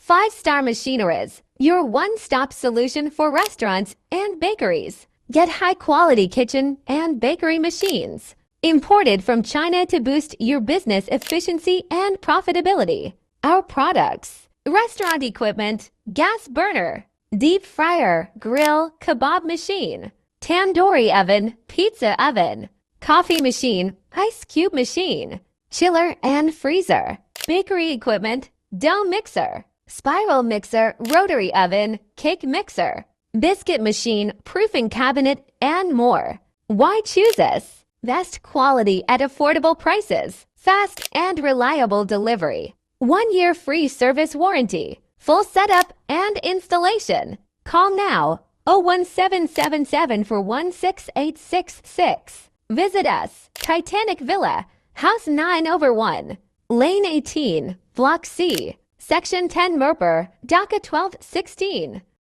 5-Star Machineries, your one-stop solution for restaurants and bakeries. Get high-quality kitchen and bakery machines imported from China to boost your business efficiency and profitability. Our products: restaurant equipment, gas burner, deep fryer, grill, kebab machine, tandoori oven, pizza oven, coffee machine, ice cube machine, chiller and freezer, bakery equipment, dough mixer, spiral mixer, rotary oven, cake mixer, biscuit machine, proofing cabinet, and more. Why choose us? Best quality at affordable prices, fast and reliable delivery, 1-year free service warranty, full setup and installation. Call now 01777 for 16866. Visit us, Titanic Villa, House 9/1, Lane 18, Block C, Section 10 Mirpur, Dhaka 1216.